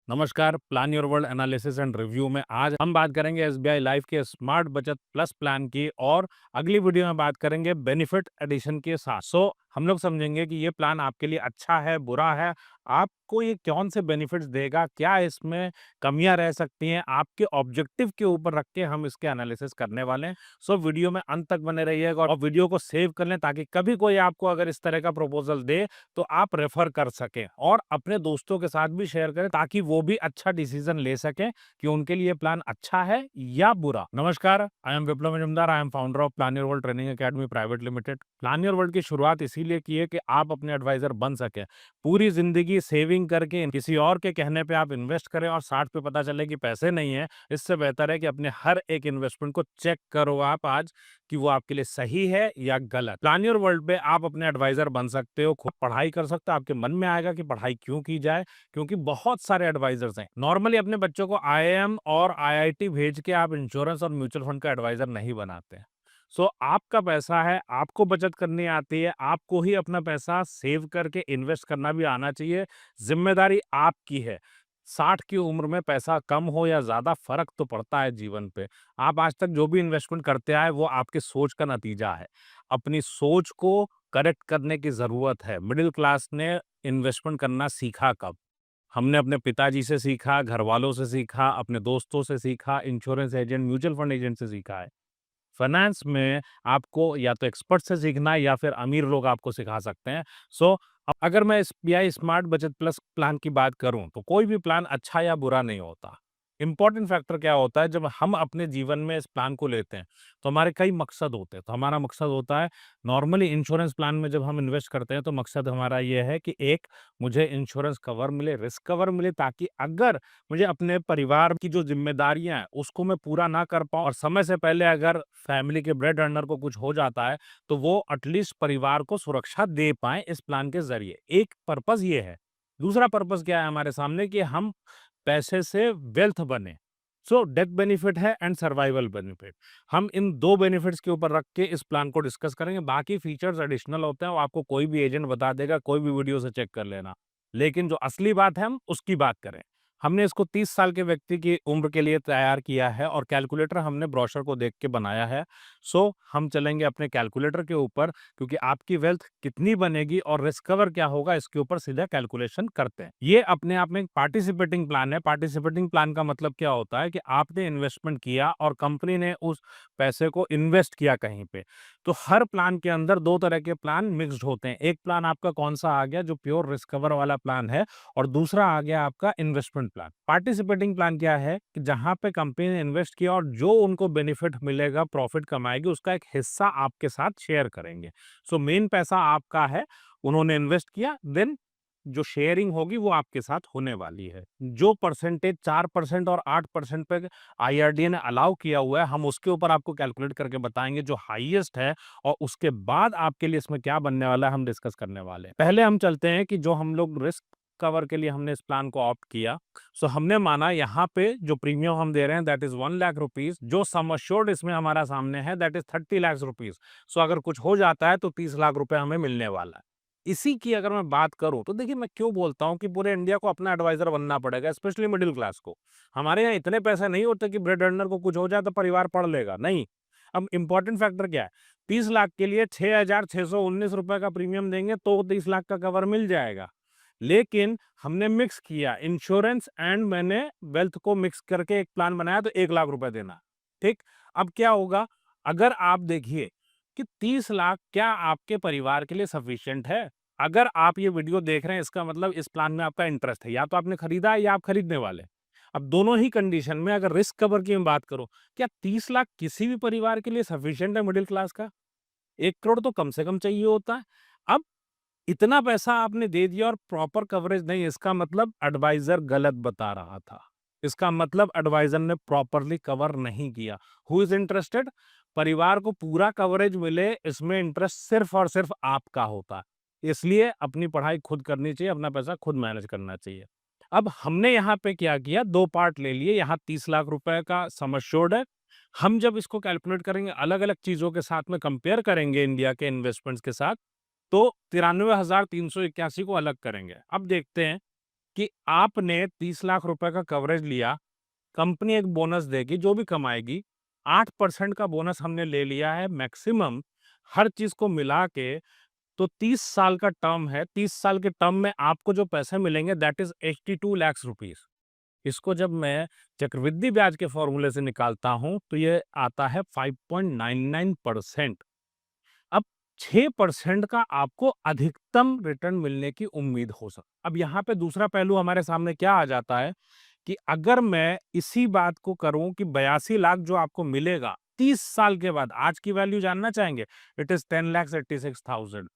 नमस्कार। Plan Your world analysis and review में आज हम बात करेंगे एसबीआई लाइफ के स्मार्ट बचत प्लस प्लान की, और अगली वीडियो में बात करेंगे बेनिफिट एडिशन के साथ। हम लोग समझेंगे कि ये प्लान आपके लिए अच्छा है, बुरा है, आपको ये कौन से बेनिफिट्स देगा, क्या इसमें कमियां रह सकती हैं, आपके ऑब्जेक्टिव के ऊपर रख के हम इसके एनालिसिस करने वाले हैं। वीडियो में अंत तक बने रहिएगा और वीडियो को सेव कर लें, ताकि कभी कोई आपको अगर इस तरह का प्रपोजल दे तो आप रेफर कर सकें और अपने दोस्तों के साथ भी शेयर करें, ताकि वो भी अच्छा डिसीजन ले सकें कि उनके लिए प्लान अच्छा है या बुरा। नमस्कार, I am Viplav Majumdar. I am founder of Plan Your World Training Academy Private Limited. Plan Your World की शुरुआत इसीलिए की है कि आप अपने एडवाइजर बन सके। पूरी जिंदगी सेविंग करके किसी और के कहने पे आप इन्वेस्ट करें और 60 पे पता चले कि पैसे नहीं है, इससे बेहतर है कि अपने हर एक इन्वेस्टमेंट को चेक करो आप आज कि वो आपके लिए सही है या गलत। प्लान योर वर्ल्ड पे आप अपने एडवाइजर बन सकते हो, खुद पढ़ाई कर सकते हो। आपके मन में आएगा कि पढ़ाई क्यों की जाए, क्योंकि बहुत सारे एडवाइजर्स हैं। नॉर्मली अपने बच्चों को आईआईएम और आईआईटी भेज के आप इंश्योरेंस और म्यूचुअल फंड का एडवाइजर नहीं बनाते। आपका पैसा है, आपको बचत करनी आती है, आपको ही अपना पैसा सेव करके इन्वेस्ट करना भी आना चाहिए। जिम्मेदारी आपकी है। 60 की उम्र में पैसा कम हो या ज्यादा, फर्क तो पड़ता है जीवन पे। आप आज तक जो भी इन्वेस्टमेंट करते आए वो आपकी सोच का नतीजा है। अपनी सोच को करेक्ट करने की जरूरत है। मिडिल क्लास ने इन्वेस्टमेंट करना सीखा कब? हमने अपने पिताजी से सीखा, घर वालों से सीखा, अपने दोस्तों से सीखा, insurance agent, mutual fund agent से सीखा है। फाइनेंस में आपको या तो एक्सपर्ट से सीखना है या फिर अमीर लोग आपको सिखा सकते हैं। अगर मैं एसबीआई स्मार्ट बचत प्लस प्लान की बात करूं, तो कोई भी प्लान अच्छा या बुरा नहीं होता। इंपॉर्टेंट फैक्टर क्या होता है, जब हम अपने जीवन में इस प्लान को लेते हैं तो हमारे कई मकसद होते हैं। तो हमारा मकसद होता है, नॉर्मली इंश्योरेंस प्लान में जब हम इन्वेस्ट करते हैं तो मकसद हमारा ये है कि एक, मुझे इंश्योरेंस कवर मिले, रिस्क कवर मिले, ताकि अगर मुझे अपने परिवार की जो जिम्मेदारियां हैं उसको मैं पूरा ना कर पाऊं और समय से पहले अगर फैमिली के ब्रेड अर्नर को कुछ हो जाता है, तो वो एटलीस्ट परिवार को सुरक्षा दे पाए इस प्लान के जरिए। एक पर्पस ये है। दूसरा पर्पस क्या है हमारे सामने, कि हम पैसे से वेल्थ बने। डेथ बेनिफिट है एंड सर्वाइवल बेनिफिट। हम इन दो बेनिफिट्स के ऊपर रख के इस प्लान को डिस्कस करेंगे। बाकी फीचर्स एडिशनल होते हैं, वो आपको कोई भी एजेंट बता देगा, कोई भी वीडियो से चेक कर लेना। लेकिन जो असली बात है, हम उसकी बात करें। हमने इसको 30 साल के व्यक्ति की उम्र के लिए तैयार किया है और कैलकुलेटर हमने ब्रोशर को देख के बनाया है। हम चलेंगे अपने कैलकुलेटर के ऊपर, क्योंकि आपकी वेल्थ कितनी बनेगी और रिस्क कवर क्या होगा, इसके ऊपर सीधा कैलकुलेशन करते हैं। ये अपने आप में एक पार्टिसिपेटिंग प्लान है। पार्टिसिपेटिंग प्लान का मतलब क्या होता है, कि आपने इन्वेस्टमेंट किया और कंपनी ने उस पैसे को इन्वेस्ट किया कहीं पे। तो हर प्लान के अंदर दो तरह के प्लान मिक्स्ड होते हैं। एक प्लान आपका कौन सा आ गया, जो प्योर रिस्क कवर वाला प्लान है, और दूसरा आ गया आपका इन्वेस्टमेंट प्लान। पार्टिसिपेटिंग प्लान क्या है, कि जहां पे कंपनी ने इन्वेस्ट किया और जो उनको बेनिफिट मिलेगा, प्रॉफिट कमाएगी, उसका एक हिस्सा आपके साथ शेयर करेंगे। मेन पैसा आपका है, उन्होंने इन्वेस्ट किया, देन जो शेयरिंग होगी वो आपके साथ होने वाली है। जो परसेंटेज 4% और 8% पे आईआरडीए ने अलाउ किया हुआ है, हम उसके ऊपर आपको कैलकुलेट करके बताएंगे जो हाईएस्ट है, और उसके बाद आपके लिए इसमें क्या बनने वाला है हम डिस्कस करने वाले हैं। पहले हम चलते हैं कि जो हम लोग रिस्क कवर के लिए हमने इस प्लान को ऑप्ट किया। हमने माना यहाँ पे जो प्रीमियम हम दे रहे हैं दैट इज 1 लाख रुपीज, जो सम अश्योर्ड इसमें हमारा सामने है दैट इज 30 लाख रुपीज। अगर कुछ हो जाता है तो 30 लाख रुपए हमें मिलने वाला है। इसी की अगर मैं बात करूं, तो देखिए मैं क्यों बोलता हूं कि पूरे इंडिया को अपना एडवाइजर बनना पड़ेगा, स्पेशली मिडिल क्लास को। हमारे यहाँ इतने पैसे नहीं होते कि ब्रेड अर्नर को कुछ हो जाए तो परिवार पढ़ लेगा, नहीं। अब इंपॉर्टेंट फैक्टर क्या है, 30 लाख के लिए 6,619 रुपए का प्रीमियम देंगे तो 30 लाख का कवर मिल जाएगा। लेकिन हमने मिक्स किया इंश्योरेंस एंड मैंने वेल्थ को मिक्स करके एक प्लान बनाया, तो 1 लाख रुपए देना। ठीक। अब क्या होगा, अगर आप देखिए कि 30 लाख क्या आपके परिवार के लिए सफिशिएंट है? अगर आप ये वीडियो देख रहे हैं, इसका मतलब इस प्लान में आपका इंटरेस्ट है, या तो आपने खरीदा है या आप खरीदने वाले हैं। अब दोनों ही कंडीशन में अगर रिस्क कवर की मैं बात करूं, क्या 30 लाख किसी भी परिवार के लिए सफिशिएंट है मिडिल क्लास का? 1 करोड़ तो कम से कम चाहिए होता है। अब इतना पैसा आपने दे दिया और प्रॉपर कवरेज नहीं, इसका मतलब एडवाइजर गलत बता रहा था। इसका मतलब एडवाइजर ने प्रॉपरली कवर नहीं किया। Who is interested? परिवार को पूरा कवरेज मिले, इसमें इंटरेस्ट सिर्फ और सिर्फ आपका होता है। इसलिए अपनी पढ़ाई खुद करनी चाहिए, अपना पैसा खुद मैनेज करना चाहिए। अब हमने यहाँ पे क्या किया, दो पार्ट ले लिए। यहाँ 30 लाख रुपए का सम अश्योर्ड है। हम जब इसको कैलकुलेट करेंगे, अलग अलग चीजों के साथ में कंपेयर करेंगे इंडिया के इन्वेस्टमेंट्स के साथ, तो 93,381 को अलग करेंगे। अब देखते हैं कि आपने 30 लाख रुपए का कवरेज लिया, कंपनी एक बोनस देगी जो भी कमाएगी, 8% का बोनस हमने ले लिया है मैक्सिमम, हर चीज को मिला के। तो 30 साल का टर्म है, 30 साल के टर्म में आपको जो पैसे मिलेंगे दैट इज 82 लाख रुपीस। इसको जब मैं चक्रवृद्धि ब्याज के फॉर्मूले से निकालता हूं तो ये आता है 5.99%। अब 6% का आपको अधिकतम रिटर्न मिलने की उम्मीद हो सकती। अब यहाँ पे दूसरा पहलू हमारे सामने क्या आ जाता है कि अगर मैं इसी बात को करूं कि 82 लाख जो आपको मिलेगा 30 साल के बाद, आज की वैल्यू जानना चाहेंगे, इट इज 10,86,000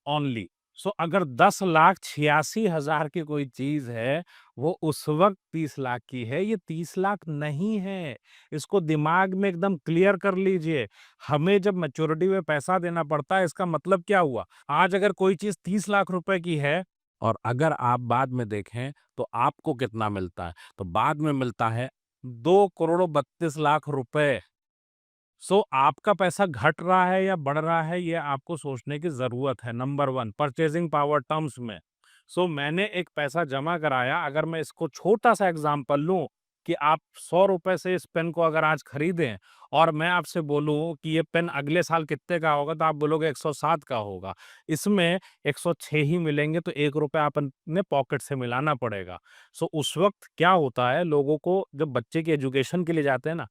ओनली। सो अगर 10,86,000 की कोई चीज है, वो उस वक्त 30 लाख की है, ये 30 लाख नहीं है। इसको दिमाग में एकदम क्लियर कर लीजिए। हमें जब मैच्योरिटी में पैसा देना पड़ता है, इसका मतलब क्या हुआ? आज अगर कोई चीज 30 लाख रुपए की है और अगर आप बाद में देखें तो आपको कितना मिलता है, तो बाद में मिलता है 2,32,00,000 रुपए। सो आपका पैसा घट रहा है या बढ़ रहा है, ये आपको सोचने की जरूरत है। Number one, purchasing power terms में। सो मैंने एक पैसा जमा कराया, अगर मैं इसको छोटा सा एग्जांपल लूं कि आप 100 रुपए से इस पेन को अगर आज खरीदें और मैं आपसे बोलूं कि ये पेन अगले साल कितने का होगा, तो आप बोलोगे 107 का होगा। इसमें 106 ही मिलेंगे, तो 1 रुपया आप अपने पॉकेट से मिलाना पड़ेगा। सो उस वक्त क्या होता है, लोगों को जब बच्चे की एजुकेशन के लिए जाते हैं ना,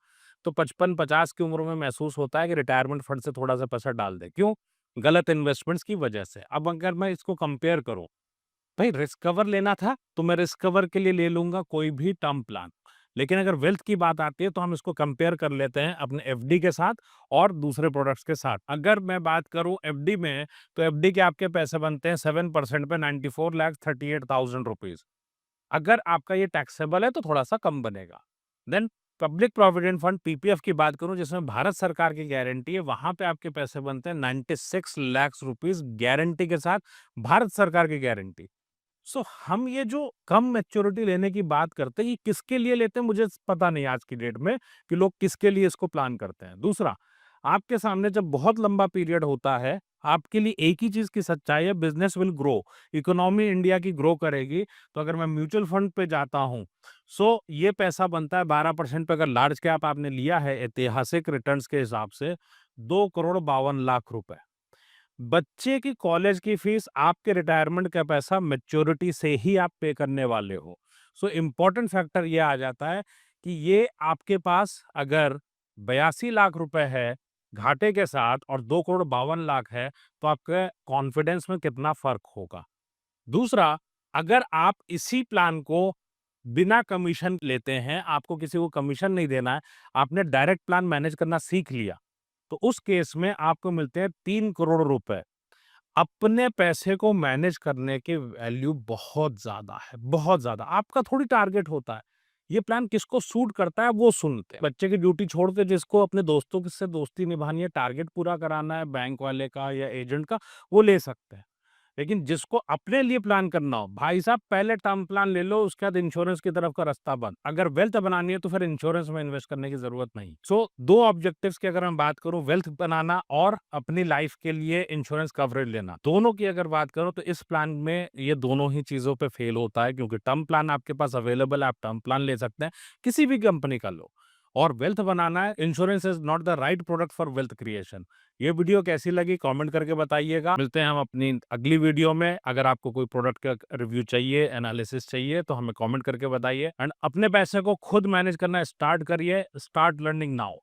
तो 55-50 की उम्र में महसूस होता है कि रिटायरमेंट फंड से थोड़ा सा पैसा डाल दे। क्यों? गलत इन्वेस्टमेंट्स की वजह से। अब अगर मैं इसको कंपेयर करूं, भाई रिस्क कवर लेना था तो मैं रिस्क कवर के लिए ले लूंगा कोई भी टर्म प्लान। लेकिन अगर वेल्थ की बात आती है तो हम इसको कंपेयर कर लेते हैं अपने एफडी के साथ और दूसरे प्रोडक्ट्स के साथ। अगर मैं बात करूं एफडी में, तो एफडी के आपके पैसे बनते हैं 7% पे 94,38,000 रुपीज। अगर आपका ये टैक्सेबल है तो थोड़ा सा कम बनेगा। Then public provident fund PPF की बात करूं, जिसमें भारत सरकार की गारंटी है, वहां पे आपके पैसे बनते हैं 96 लाख रुपीस गारंटी के साथ, भारत सरकार की गारंटी। सो हम ये जो कम मैच्योरिटी लेने की बात करते हैं, ये किसके लिए लेते हैं मुझे पता नहीं आज की डेट में कि लोग किसके लिए इसको प्लान करते हैं। दूसरा, आपके सामने जब बहुत लंबा पीरियड होता है, आपके लिए एक ही चीज की सच्चाई है, business will grow, economy India की ग्रो करेगी। तो अगर मैं म्यूचुअल फंड पे जाता हूँ, सो ये पैसा बनता है 12% पे। अगर लार्ज कैप आपने लिया है ऐतिहासिक रिटर्न्स के हिसाब से, 2,52,00,000 रुपए। बच्चे की कॉलेज की फीस, आपके रिटायरमेंट का पैसा मैच्योरिटी से ही आप पे करने वाले हो। सो इम्पोर्टेंट फैक्टर ये आ जाता है कि ये आपके पास अगर 82 लाख रुपए है घाटे के साथ और 2,52,00,000 है, तो आपके कॉन्फिडेंस में कितना फर्क होगा। दूसरा, अगर आप इसी प्लान को बिना कमीशन लेते हैं, आपको किसी को कमीशन नहीं देना है, आपने डायरेक्ट प्लान मैनेज करना सीख लिया, तो उस केस में आपको मिलते हैं 3 करोड़ रुपए। अपने पैसे को मैनेज करने की वैल्यू बहुत ज्यादा है, बहुत ज्यादा। आपका थोड़ी टारगेट होता है, ये प्लान किसको सूट करता है वो सुनते हैं। बच्चे की ड्यूटी छोड़ के जिसको अपने दोस्तों से दोस्ती निभानी है, टारगेट पूरा कराना है बैंक वाले का या एजेंट का, वो ले सकते हैं। लेकिन जिसको अपने लिए प्लान करना हो, भाई साहब पहले टर्म प्लान ले लो, उसके बाद इंश्योरेंस की तरफ का रास्ता बंद। अगर वेल्थ बनानी है तो फिर इंश्योरेंस में इन्वेस्ट करने की जरूरत नहीं। सो दो ऑब्जेक्टिव्स की अगर मैं बात करूं, वेल्थ बनाना और अपनी लाइफ के लिए इंश्योरेंस कवरेज लेना, दोनों की अगर बात करूं तो इस प्लान में ये दोनों ही चीजों पे फेल होता है, क्योंकि टर्म प्लान आपके पास अवेलेबल है, आप टर्म प्लान ले सकते हैं, किसी भी कंपनी का लो। और वेल्थ बनाना है, insurance is not the right product for wealth creation. ये वीडियो कैसी लगी कमेंट करके बताइएगा। मिलते हैं हम अपनी अगली वीडियो में। अगर आपको कोई प्रोडक्ट का रिव्यू चाहिए, एनालिसिस चाहिए, तो हमें कमेंट करके बताइए। एंड अपने पैसे को खुद मैनेज करना स्टार्ट करिए। Start learning now.